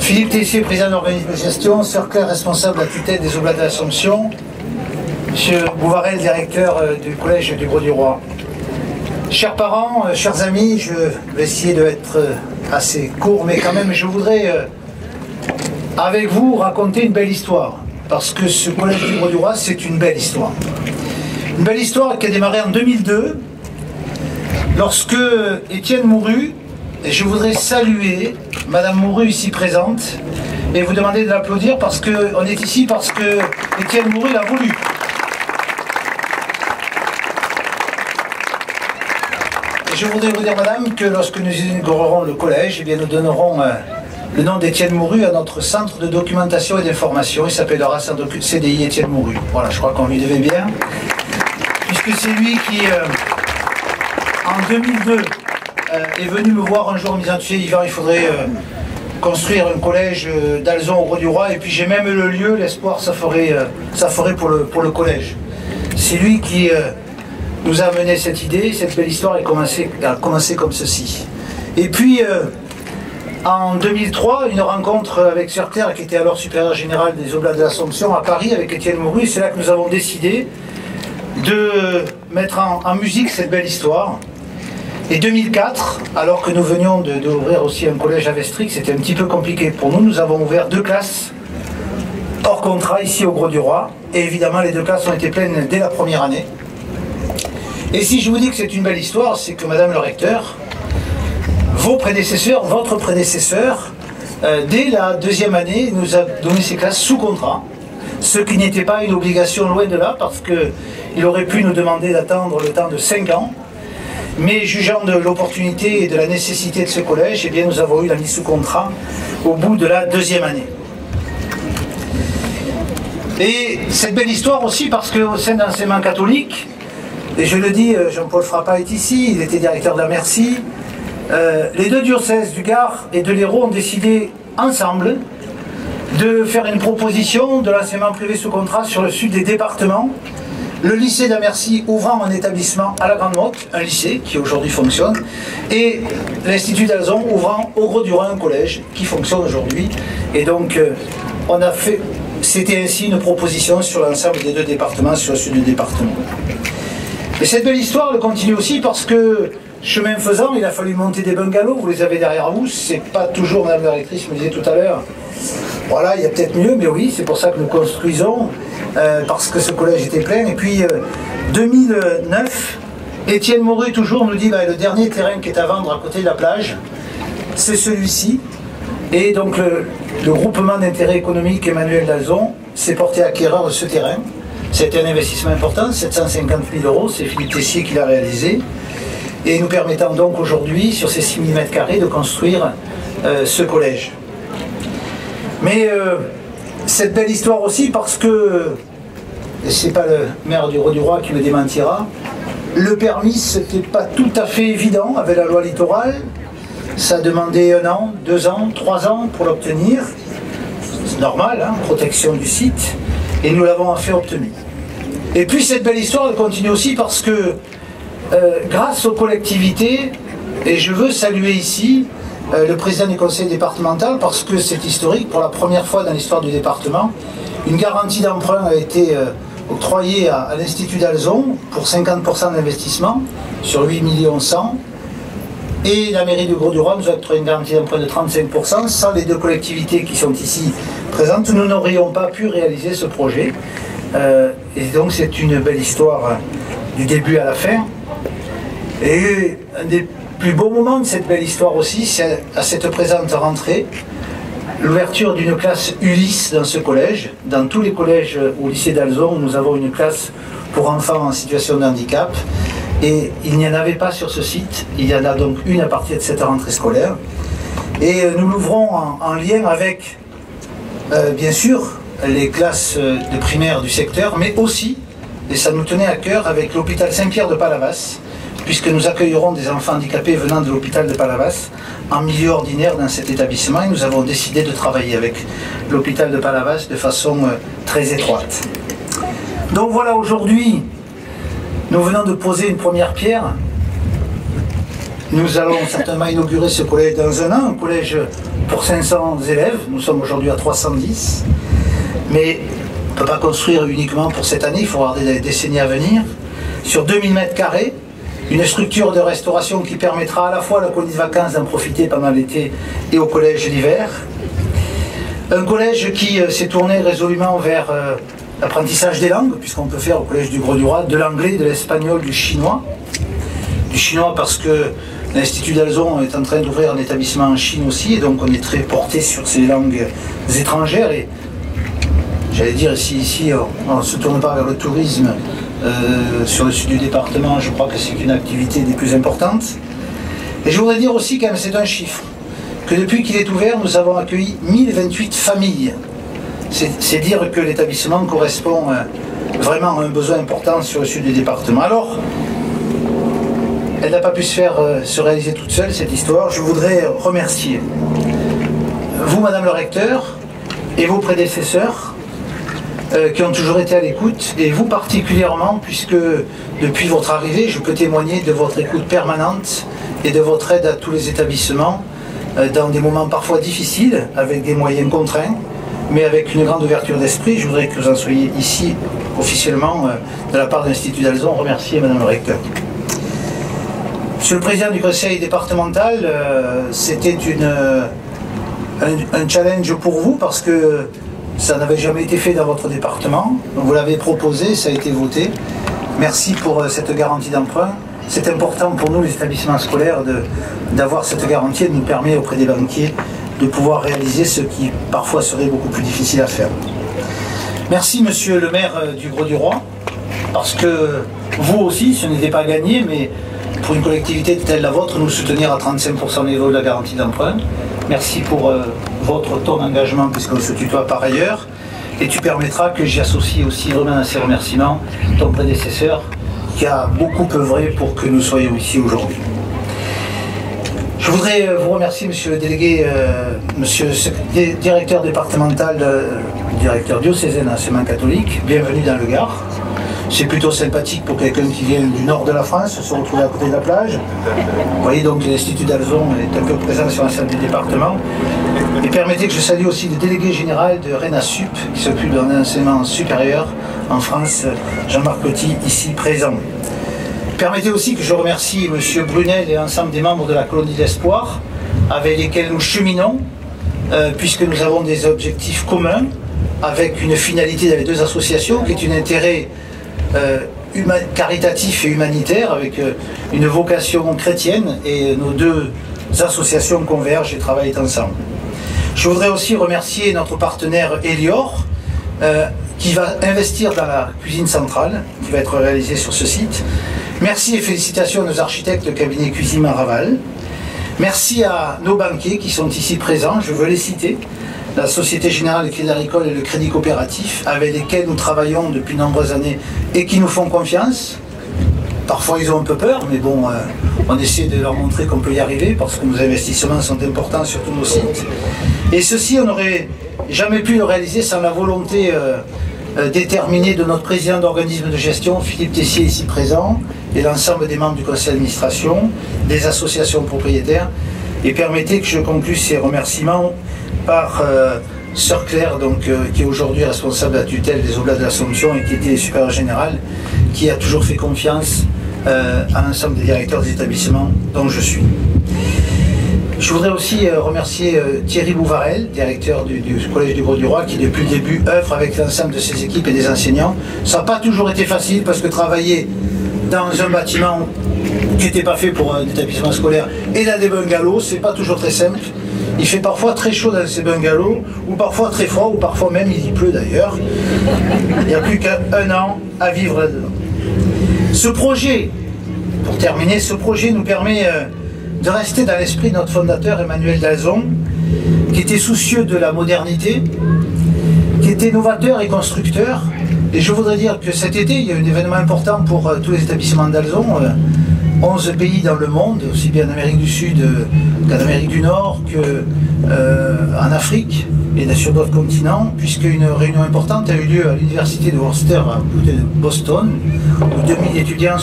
Philippe Tessier, président de l'organisme de gestion, Sœur Claire, responsable de la tutelle des Oblats de l'Assomption, M. Bouvarel, directeur du collège du Grau-du-Roi. Chers parents, chers amis, je vais essayer d'être assez court, mais quand même je voudrais avec vous raconter une belle histoire, parce que ce collège du Grau-du-Roi, c'est une belle histoire. Une belle histoire qui a démarré en 2002, lorsque Étienne Mouru, et je voudrais saluer Madame Mouru ici présente, et vous demander de l'applaudir parce qu'on est ici parce que Étienne Mouru l'a voulu. Et je voudrais vous dire, Madame, que lorsque nous inaugurerons le collège, eh bien, nous donnerons le nom d'Étienne Mouru à notre centre de documentation et d'information. Il s'appellera CDI Étienne Mouru. Voilà, je crois qu'on lui devait bien. Puisque c'est lui qui, en 2002, est venu me voir un jour en me disant, tu sais, Yvan, il faudrait construire un collège d'Alzon au Grau-du-Roi, et puis j'ai même le lieu, l'espoir, ça ferait pour le collège. C'est lui qui nous a amené cette idée, cette belle histoire a commencé comme ceci. Et puis, en 2003, une rencontre avec Sœur Claire, qui était alors supérieure générale des Oblats de l'Assomption à Paris, avec Étienne Mouru, c'est là que nous avons décidé de mettre en musique cette belle histoire. Et 2004, alors que nous venions d'ouvrir aussi un collège à Vestrix, c'était un petit peu compliqué pour nous, nous avons ouvert 2 classes hors contrat ici au Grau-du-Roi, et évidemment les 2 classes ont été pleines dès la première année. Et si je vous dis que c'est une belle histoire, c'est que Madame le recteur, vos prédécesseurs, votre prédécesseur, dès la 2e année, nous a donné ces classes sous contrat, ce qui n'était pas une obligation loin de là, parce qu'il aurait pu nous demander d'attendre le temps de 5 ans, mais jugeant de l'opportunité et de la nécessité de ce collège, eh bien, nous avons eu la mise sous contrat au bout de la 2e année. Et cette belle histoire aussi parce qu'au sein de l'enseignement catholique, et je le dis, Jean-Paul Frappat est ici, il était directeur de la Merci, les 2 diocèses du Gard et de l'Hérault ont décidé ensemble de faire une proposition de l'enseignement privé sous contrat sur le sud des départements. Le lycée d'Amercy ouvrant un établissement à la Grande Motte, un lycée qui aujourd'hui fonctionne, et l'Institut d'Alzon ouvrant au Grau-du-Roi un collège qui fonctionne aujourd'hui. Et donc, on a fait, c'était ainsi une proposition sur l'ensemble des 2 départements, sur le sud du département. Et cette belle histoire elle continue aussi parce que, chemin faisant, il a fallu monter des bungalows, vous les avez derrière vous, c'est pas toujours, Madame la rectrice me disait tout à l'heure, voilà, il y a peut-être mieux, mais oui, c'est pour ça que nous construisons, parce que ce collège était plein. Et puis, 2009, Étienne Mouru toujours nous dit, bah, le dernier terrain qui est à vendre à côté de la plage, c'est celui-ci. Et donc, le groupement d'intérêt économique Emmanuel d'Alzon s'est porté acquéreur de ce terrain. C'était un investissement important, 750 000 €, c'est Philippe Tessier qui l'a réalisé. Et nous permettant donc aujourd'hui, sur ces 6 000 m² de construire ce collège. Mais cette belle histoire aussi parce que, et c'est pas le maire du Grau-du-Roi qui me démentira, le permis c'était pas tout à fait évident avec la loi littorale, ça demandait 1 an, 2 ans, 3 ans pour l'obtenir, c'est normal, hein, protection du site, et nous l'avons enfin obtenu. Et puis cette belle histoire elle continue aussi parce que grâce aux collectivités, et je veux saluer ici le président du conseil départemental parce que c'est historique, pour la première fois dans l'histoire du département, une garantie d'emprunt a été octroyée à l'Institut d'Alzon pour 50% d'investissement sur 8 100 000, et la mairie du Grau-du-Roi nous a octroyé une garantie d'emprunt de 35%. Sans les 2 collectivités qui sont ici présentes, nous n'aurions pas pu réaliser ce projet. Et donc c'est une belle histoire du début à la fin. Et un des plus beaux moments de cette belle histoire aussi, c'est à cette présente rentrée, l'ouverture d'une classe Ulysse dans ce collège. Dans tous les collèges au lycée d'Alzon, nous avons une classe pour enfants en situation de handicap. Et il n'y en avait pas sur ce site, il y en a donc une à partir de cette rentrée scolaire. Et nous l'ouvrons en lien avec, bien sûr, les classes de primaire du secteur, mais aussi, et ça nous tenait à cœur, avec l'hôpital Saint-Pierre de Palavas, puisque nous accueillerons des enfants handicapés venant de l'hôpital de Palavas en milieu ordinaire dans cet établissement, et nous avons décidé de travailler avec l'hôpital de Palavas de façon très étroite. Donc voilà, aujourd'hui, nous venons de poser une première pierre. Nous allons certainement inaugurer ce collège dans un an, un collège pour 500 élèves. Nous sommes aujourd'hui à 310. Mais on ne peut pas construire uniquement pour cette année, il faut avoir des décennies à venir. Sur 2000 mètres carrés, une structure de restauration qui permettra à la fois à la colonie de vacances d'en profiter pendant l'été et au collège l'hiver. Un collège qui s'est tourné résolument vers l'apprentissage des langues, puisqu'on peut faire au collège du Grau-du-Roi de l'anglais, de l'espagnol, du chinois. Du chinois parce que l'Institut d'Alzon est en train d'ouvrir un établissement en Chine aussi, et donc on est très porté sur ces langues étrangères. Et j'allais dire, ici on ne se tourne pas vers le tourisme sur le sud du département, je crois que c'est une activité des plus importantes. Et je voudrais dire aussi, quand même, c'est un chiffre, que depuis qu'il est ouvert, nous avons accueilli 1028 familles. C'est dire que l'établissement correspond vraiment à un besoin important sur le sud du département. Alors, elle n'a pas pu se réaliser toute seule, cette histoire. Je voudrais remercier vous, Madame le Recteur, et vos prédécesseurs, qui ont toujours été à l'écoute, et vous particulièrement, puisque depuis votre arrivée, je peux témoigner de votre écoute permanente et de votre aide à tous les établissements, dans des moments parfois difficiles, avec des moyens contraints, mais avec une grande ouverture d'esprit. Je voudrais que vous en soyez ici, officiellement, de la part de l'Institut d'Alzon, remercier Madame le Recteur. Monsieur le Président du Conseil départemental, c'était un challenge pour vous, parce que ça n'avait jamais été fait dans votre département. Vous l'avez proposé, ça a été voté. Merci pour cette garantie d'emprunt. C'est important pour nous, les établissements scolaires, d'avoir cette garantie. Elle nous permet auprès des banquiers de pouvoir réaliser ce qui parfois serait beaucoup plus difficile à faire. Merci Monsieur le maire du Grau-du-Roi, parce que vous aussi, ce n'était pas gagné, mais pour une collectivité telle la vôtre, nous soutenir à 35% au niveau de la garantie d'emprunt. Merci pour ton engagement, puisqu'on se tutoie par ailleurs. Et tu permettras que j'y associe aussi vraiment à ces remerciements ton prédécesseur, qui a beaucoup œuvré pour que nous soyons ici aujourd'hui. Je voudrais vous remercier, monsieur le délégué, monsieur le directeur départemental, directeur diocésain d'enseignement catholique. Bienvenue dans le Gard. C'est plutôt sympathique pour quelqu'un qui vient du nord de la France, se retrouver à côté de la plage. Vous voyez donc l'Institut d'Alzon est un peu présent sur l'ensemble du département. Et permettez que je salue aussi le délégué général de RENASUP, qui s'occupe de l'enseignement supérieur en France, Jean-Marc Petit, ici présent. Permettez aussi que je remercie M. Brunel et l'ensemble des membres de la colonie d'Espoir, avec lesquels nous cheminons, puisque nous avons des objectifs communs, avec une finalité dans les deux associations, qui est un intérêt caritatif et humanitaire, avec une vocation chrétienne, et nos deux associations convergent et travaillent ensemble. Je voudrais aussi remercier notre partenaire Elior, qui va investir dans la cuisine centrale, qui va être réalisée sur ce site. Merci et félicitations à nos architectes de cabinet Cuisine Maraval. Merci à nos banquiers qui sont ici présents, je veux les citer. La Société Générale, le Crédit Agricole et le Crédit Coopératif, avec lesquels nous travaillons depuis de nombreuses années et qui nous font confiance. Parfois ils ont un peu peur, mais bon, on essaie de leur montrer qu'on peut y arriver parce que nos investissements sont importants sur tous nos sites. Et ceci, on n'aurait jamais pu le réaliser sans la volonté déterminée de notre président d'organisme de gestion, Philippe Tessier, ici présent, et l'ensemble des membres du conseil d'administration, des associations propriétaires. Et permettez que je conclue ces remerciements par Sœur Claire, qui est aujourd'hui responsable de la tutelle des Oblats de l'Assomption et qui était supérieure générale, qui a toujours fait confiance à l'ensemble des directeurs des établissements dont je suis. Je voudrais aussi remercier Thierry Bouvarel, directeur du Collège du Grau-du-Roi, qui depuis le début œuvre avec l'ensemble de ses équipes et des enseignants. Ça n'a pas toujours été facile parce que travailler dans un bâtiment qui n'était pas fait pour un établissement scolaire et dans des bungalows, c'est pas toujours très simple. Il fait parfois très chaud dans ces bungalows, ou parfois très froid, ou parfois même il y pleut d'ailleurs. Il n'y a plus qu'un an à vivre là-dedans. Ce projet, pour terminer, ce projet nous permet de rester dans l'esprit de notre fondateur Emmanuel d'Alzon, qui était soucieux de la modernité, qui était novateur et constructeur. Et je voudrais dire que cet été, il y a un événement important pour tous les établissements d'Alzon. 11 pays dans le monde, aussi bien en Amérique du Sud qu'en Amérique du Nord, qu'en Afrique et sur d'autres continents, puisqu'une réunion importante a eu lieu à l'université de Worcester, à côté de Boston, où 2000 étudiants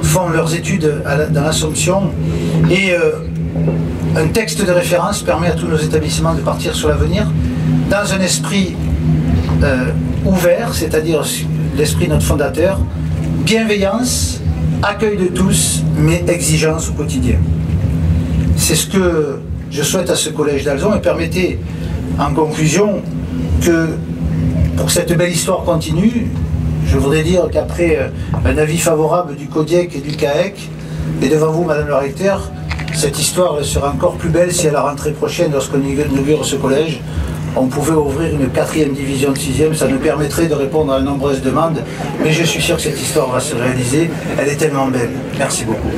font leurs études dans l'Assomption. Et un texte de référence permet à tous nos établissements de partir sur l'avenir dans un esprit ouvert, c'est-à-dire l'esprit de notre fondateur, bienveillance, accueil de tous, mais exigence au quotidien. C'est ce que je souhaite à ce collège d'Alzon, et permettez en conclusion que pour que cette belle histoire continue, je voudrais dire qu'après un avis favorable du CODIEC et du CAEC, et devant vous Madame le recteur, cette histoire sera encore plus belle si à la rentrée prochaine, lorsqu'on inaugure ce collège, on pouvait ouvrir une 4e division de 6e, ça nous permettrait de répondre à de nombreuses demandes, mais je suis sûr que cette histoire va se réaliser, elle est tellement belle. Merci beaucoup.